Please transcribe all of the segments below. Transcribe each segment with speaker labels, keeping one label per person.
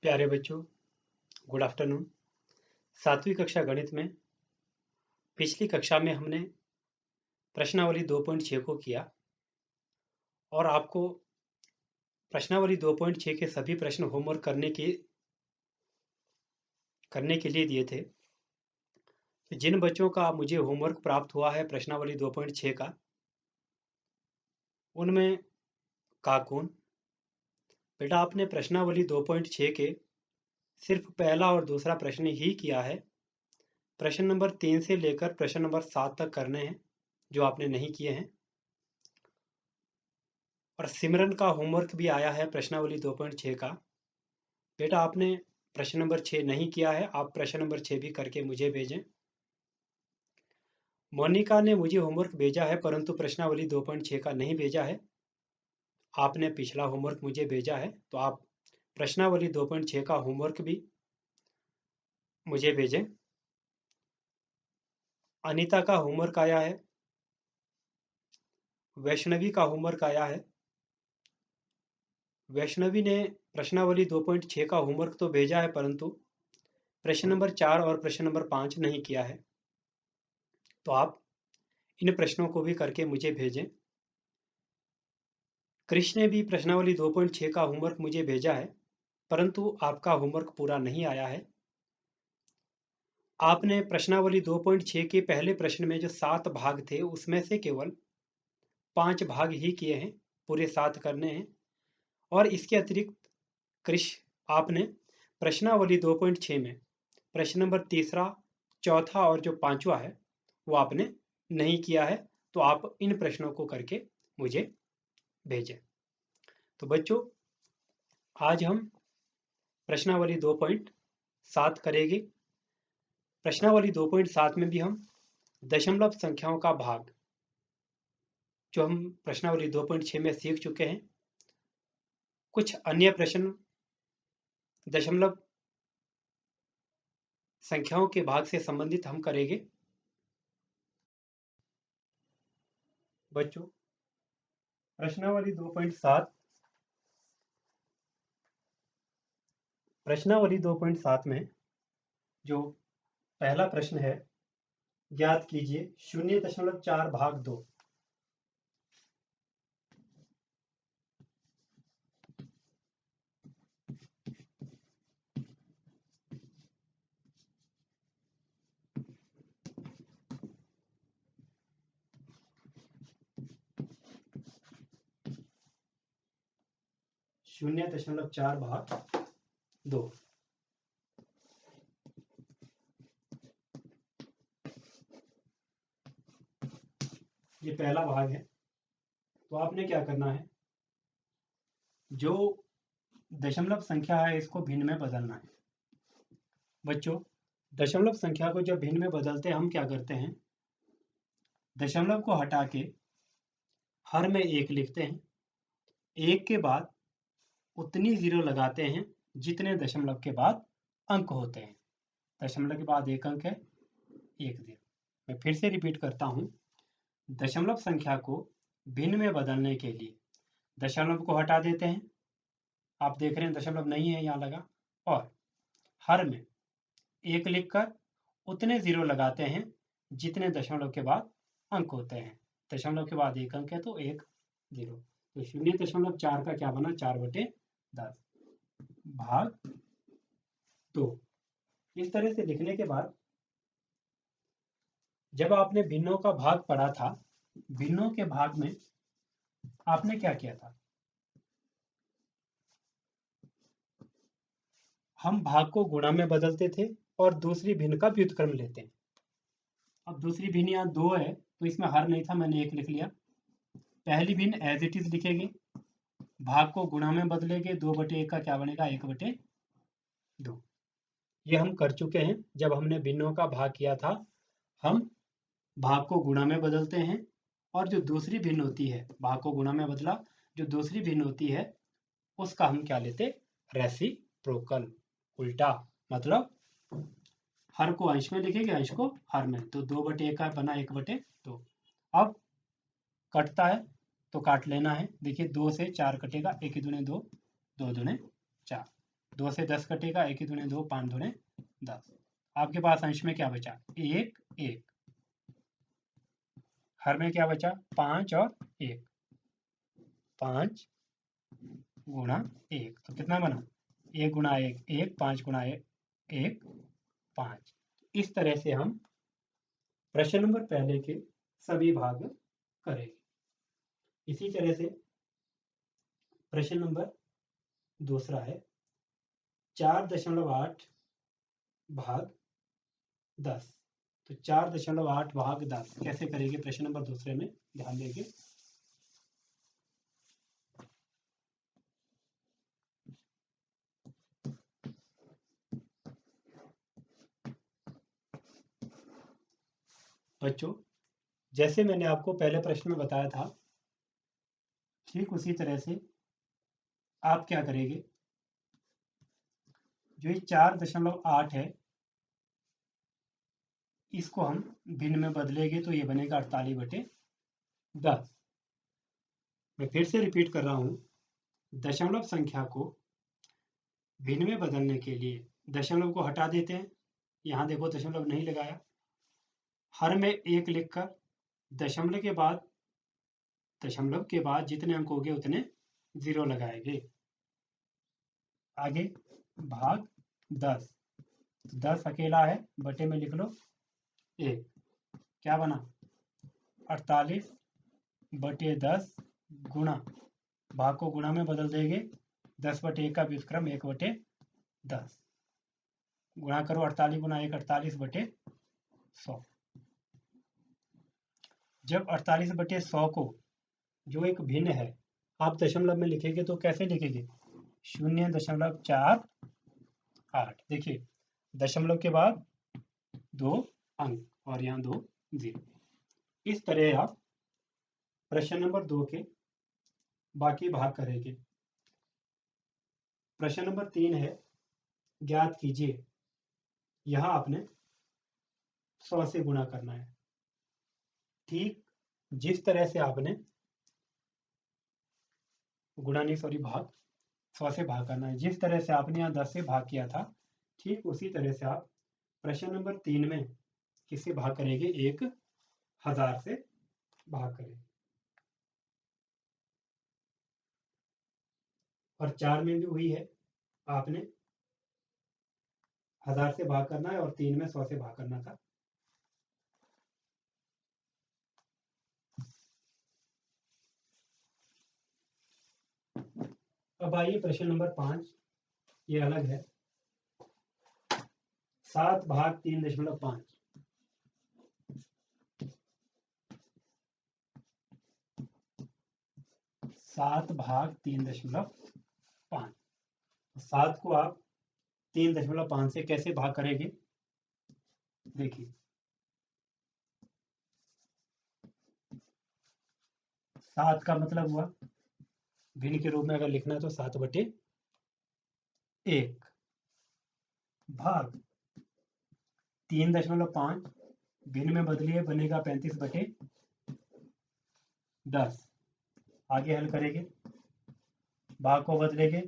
Speaker 1: प्यारे बच्चों, good afternoon. 7वीं कक्षा गणित में पिछली कक्षा में हमने प्रश्नावली 2.6 को किया और आपको प्रश्नावली 2.6 के सभी प्रश्न होमवर्क करने के लिए दिए थे। तो जिन बच्चों का मुझे होमवर्क प्राप्त हुआ है प्रश्नावली 2.6 का, उनमें काकून बेटा आपने प्रश्नावली 2.6 के सिर्फ पहला और दूसरा प्रश्न ही किया है। प्रश्न नंबर 3 से लेकर प्रश्न नंबर 7 तक करने हैं जो आपने नहीं किए हैं। और सिमरन का होमवर्क भी आया है प्रश्नावली 2.6 का। बेटा आपने प्रश्न नंबर 6 नहीं किया है, आप प्रश्न नंबर 6 भी करके मुझे भेजें। मोनिका ने मुझे होमवर्क भेजा है परंतु प्रश्नावली 2.6 का नहीं भेजा है। आपने पिछला होमवर्क मुझे भेजा है तो आप प्रश्नावली 2.6 का होमवर्क भी मुझे भेजें। अनीता का होमवर्क आया है, वैष्णवी का होमवर्क आया है। वैष्णवी ने प्रश्नावली 2.6 का होमवर्क तो भेजा है परंतु प्रश्न नंबर 4 और प्रश्न नंबर 5 नहीं किया है, तो आप इन प्रश्नों को भी करके मुझे भेजें। कृष ने भी प्रश्नावली 2.6 का होमवर्क मुझे भेजा है परंतु आपका होमवर्क पूरा नहीं आया है। आपने प्रश्नावली 2.6 के पहले प्रश्न में जो 7 भाग थे उसमें से केवल 5 भाग ही किए हैं, पूरे 7 करने हैं। और इसके अतिरिक्त कृष आपने प्रश्नावली 2.6 में प्रश्न नंबर तीसरा, चौथा और जो 5वां है वो आपने नहीं किया है, तो आप इन प्रश्नों को करके मुझे भेजें। तो बच्चों आज हम प्रश्नावली 2.7 करेंगे। प्रश्नावली 2.7 में भी हम दशमलव संख्याओं का भाग जो हम प्रश्नावली 2.6 में सीख चुके हैं, कुछ अन्य प्रश्न दशमलव संख्याओं के भाग से संबंधित हम करेंगे। बच्चों प्रश्नावली 2.7 में जो पहला प्रश्न है, ज्ञात कीजिए 0.4 भाग 2। शून्य दशमलव चार भाग 2। ये पहला भाग है। तो आपने क्या करना है, जो दशमलव संख्या है इसको भिन्न में बदलना है। बच्चों दशमलव संख्या को जब भिन्न में बदलते हैं हम क्या करते हैं, दशमलव को हटा के हर में 1 लिखते हैं। 1 के बाद उतनी जीरो लगाते हैं जितने दशमलव के बाद अंक होते हैं। दशमलव के बाद 1 अंक है, 1 0। मैं फिर से रिपीट करता हूं, दशमलव संख्या को भिन्न में बदलने के लिए दशमलव को हटा देते हैं, आप देख रहे हैं दशमलव नहीं है यहाँ लगा, और हर में 1 लिखकर उतने जीरो लगाते हैं जितने दशमलव के बाद अंक होते हैं। दशमलव के बाद 1 अंक है तो 1 0। तो 0.4 का क्या बना, 4/10 भाग 2। इस तरह से लिखने के बाद जब आपने भिन्नों का भाग पढ़ा था, भिन्नों के भाग में आपने क्या किया था, हम भाग को गुणा में बदलते थे और दूसरी भिन्न का व्युत्क्रम लेते हैं। अब दूसरी भिन्न यहाँ 2 है तो इसमें हर नहीं था, मैंने 1 लिख लिया। पहली भिन्न एज इट इज लिखेंगे, भाग को गुणा में बदलेंगे, 2/1 का क्या बनेगा, 1/2। ये हम कर चुके हैं। जब हमने भिन्नों का भाग किया था हम भाग को गुणा में बदलते हैं और जो दूसरी भिन्न होती है, भाग को गुणा में बदला, जो दूसरी भिन्न होती है उसका हम क्या लेते, रेसिप्रोकल, उल्टा। मतलब हर को अंश में लिखेंगे, अंश को हर में, तो 2/1 का बना 1/2। अब कटता है तो काट लेना है। देखिए 2 से 4 कटेगा, 1 दूने 2, 2 दूने 4। 2 से 10 कटेगा, 1 दूने 2, 5 दूने 10। आपके पास अंश में क्या बचा? 1 1। हर में क्या बचा? 5 और 1। 5 गुणा 1 तो कितना बना? 1 गुणा 1 1, 5 गुणा 1 5। इस तरह से हम प्रश्न नंबर पहले के सभी भाग करेंगे। इसी तरह से प्रश्न नंबर दूसरा है 4.8 भाग 10। तो 4.8 भाग 10 कैसे करेंगे प्रश्न नंबर दूसरे में, ध्यान देंगे। बच्चों, जैसे मैंने आपको पहले प्रश्न में बताया था, ठीक उसी तरह से आप क्या करेंगे, जो ये 4.8 है इसको हम भिन्न में बदलेंगे तो ये बनेगा 48/10। मैं फिर से रिपीट कर रहा हूँ, दशमलव संख्या को भिन्न में बदलने के लिए दशमलव को हटा देते हैं। यहाँ देखो दशमलव नहीं लगाया, हर में 1 लिखकर दशमलव के बाद जितने अंक होंगे उतने 0 लगाएंगे। आगे भाग 10, 10 अकेला है, बटे में लिख लो 1, क्या बना? 48/10 गुणा, भाग को गुणा में बदल देंगे, 10/1 का व्युत्क्रम 1/10। गुणा करो, 48 गुणा 1 48/100। जब 48/100 को जो एक भिन्न है आप दशमलव में लिखेंगे तो कैसे लिखेंगे? 0.48। देखिए दशमलव के बाद 2 अंक और यहाँ 2 0। इस तरह आप प्रश्न नंबर 2 के बाकी भाग करेंगे। प्रश्न नंबर 3 है, ज्ञात कीजिए। यहाँ आपने 100 से गुणा करना है। ठीक जिस तरह से आपने भाग 100 से भाग करना है, जिस तरह से आपने यहाँ 10 से भाग किया था, ठीक उसी तरह से आप प्रश्न नंबर 3 में किससे भाग करेंगे? 1000 से भाग करेंगे। और 4 में भी वही है, आपने 1000 से भाग करना है और 3 में 100 से भाग करना था। अब आइए प्रश्न नंबर 5, ये अलग है। 7 भाग 3.5। 7 भाग 3.5। 7 को आप 3.5 से कैसे भाग करेंगे? देखिए 7 का मतलब हुआ भिन्न के रूप में अगर लिखना है तो 7/1 भाग 3.5 भिन्न में बदलिए, बनेगा 35/10। आगे हल करेंगे, भाग को बदलेंगे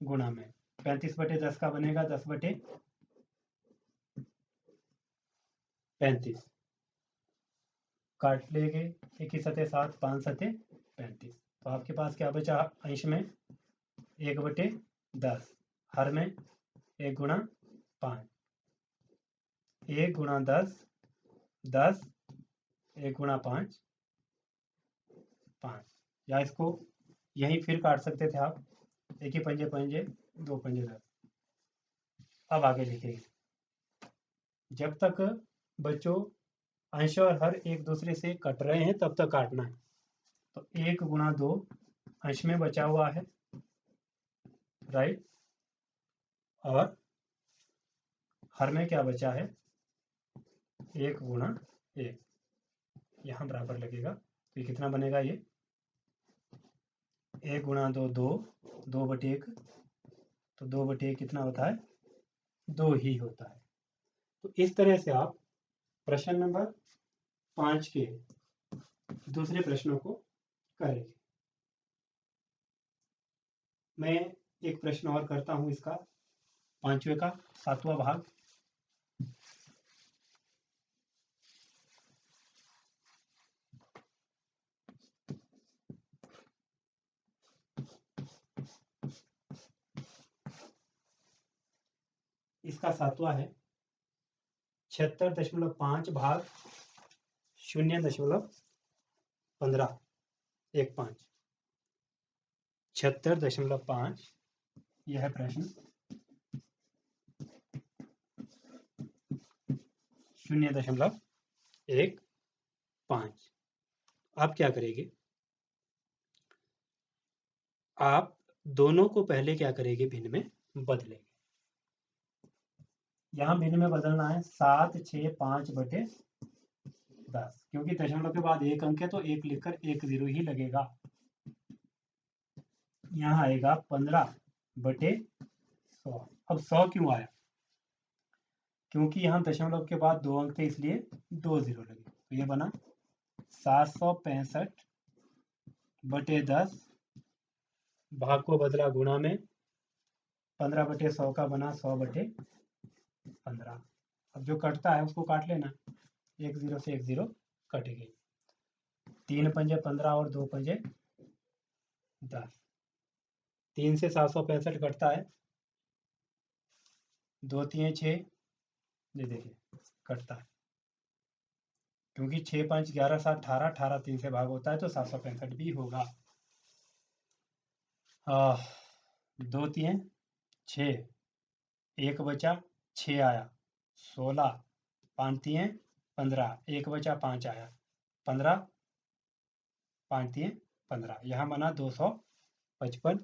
Speaker 1: गुणा में, 35/10 का बनेगा 10/35। काट लेंगे, 1 सतह 7, 5 सतह 35। तो आपके पास क्या बचा अंश में? 1/10, हर में 1 गुणा 5, 1 गुणा 10, 10, 1 गुणा 5, 5। या इसको यहीं फिर काट सकते थे आप, 1 पंजे पंजे 2 पंजे 10। अब आगे लिखेंगे, जब तक बच्चों अंश और हर एक दूसरे से कट रहे हैं तब तक काटना है। तो 1 गुणा 2 अंश में बचा हुआ है, राइट, और हर में क्या बचा है? 1 गुणा 1, यहाँ बराबर लगेगा तो ये कितना बनेगा? ये 1 गुणा 2 2, 2/1, तो 2/1 कितना होता है? 2 ही होता है। तो इस तरह से आप प्रश्न नंबर 5 के दूसरे प्रश्नों को करेंगे। मैं एक प्रश्न और करता हूं, इसका 5वें का 7वां भाग। इसका 7वां है 76.5 भाग 0.15 15 76.5 यह है प्रश्न 0.15। आप क्या करेंगे, आप दोनों को पहले क्या करेंगे, भिन्न में बदलेंगे। यहाँ भिन्न में बदलना है 7/6 5/10, क्योंकि दशमलव के बाद एक अंक है तो एक लिखकर 1 0 ही लगेगा। यहाँ आएगा 15/100। अब 100 क्यों आया, क्योंकि यहाँ दशमलव के बाद 2 अंक थे इसलिए 2 0 लगे, तो ये बना 765/10। भाग को बदला गुणा में, 15/100 का बना 100/15। अब जो कटता है उसको काट लेना, 1 0 से 1 0 कट गई। 3 पंजे 15 और 2 पंजे 10। 3 से 765 कटता है, 2 3 6, ये देखिए कटता है, क्योंकि 6 5 11 7 18, 18 3 से भाग होता है तो 765 भी होगा। 2 3 6, 1 बचा 6 आया 16, 5 3 15, 1 बचा 5 आया 15, 5 3 15। यहाँ बना 255।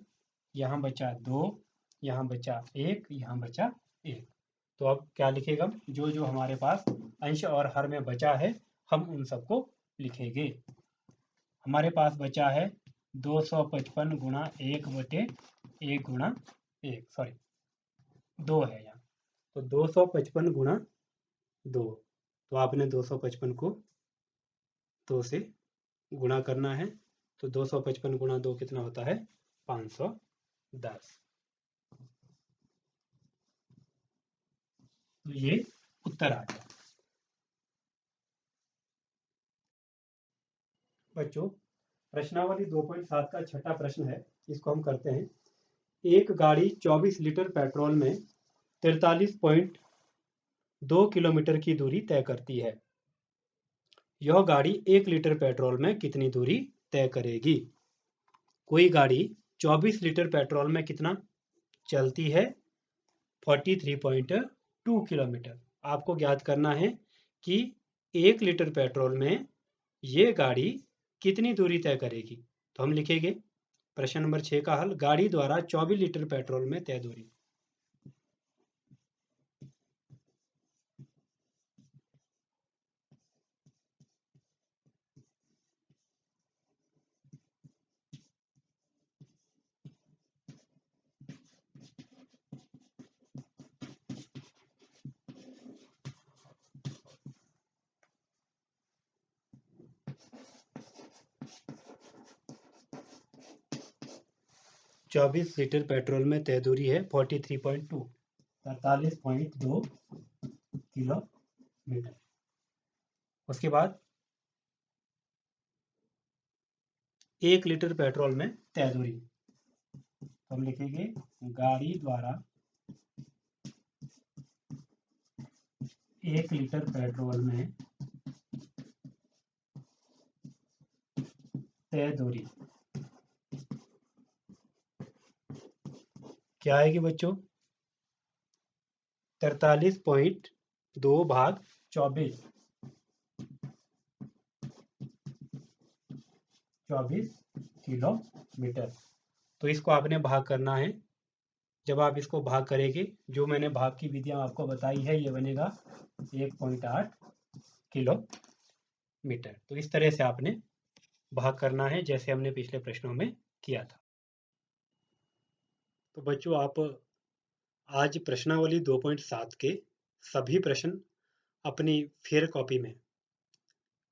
Speaker 1: यहाँ बचा 2, यहाँ बचा 1, यहाँ बचा 1। तो अब क्या लिखेगा, जो जो हमारे पास अंश और हर में बचा है हम उन सबको लिखेंगे। हमारे पास बचा है 255 गुणा 1/1 गुणा 1, सॉरी 2 है यहाँ, तो 255 गुणा 2। तो आपने 255 को 2 से गुणा करना है, तो 255 गुणा 2 कितना होता है, 510। तो ये उत्तर आ गया। बच्चों, प्रश्नावली 2.7 का छठा प्रश्न है, इसको हम करते हैं। एक गाड़ी 24 लीटर पेट्रोल में 43.2 किलोमीटर की दूरी तय करती है। यह गाड़ी 1 लीटर पेट्रोल में कितनी दूरी तय करेगी। कोई गाड़ी 24 लीटर पेट्रोल में कितना चलती है, 43.2 किलोमीटर। आपको ज्ञात करना है कि 1 लीटर पेट्रोल में ये गाड़ी कितनी दूरी तय करेगी। तो हम लिखेंगे प्रश्न नंबर 6 का हल, गाड़ी द्वारा 24 लीटर पेट्रोल में तय दूरी। चौबीस लीटर पेट्रोल में तय दूरी है 43.2 किलोमीटर। उसके बाद 1 लीटर पेट्रोल में तय दूरी, तो हम लिखेंगे गाड़ी द्वारा 1 लीटर पेट्रोल में तय दूरी क्या आएगी बच्चों, 43.2 भाग 24 किलोमीटर। तो इसको आपने भाग करना है। जब आप इसको भाग करेंगे, जो मैंने भाग की विधियां आपको बताई है, ये बनेगा 1.8 किलोमीटर। तो इस तरह से आपने भाग करना है, जैसे हमने पिछले प्रश्नों में किया था। तो बच्चों, आप आज प्रश्नावली 2.7 के सभी प्रश्न अपनी फेयर कॉपी में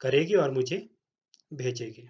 Speaker 1: करेंगे और मुझे भेजेंगे।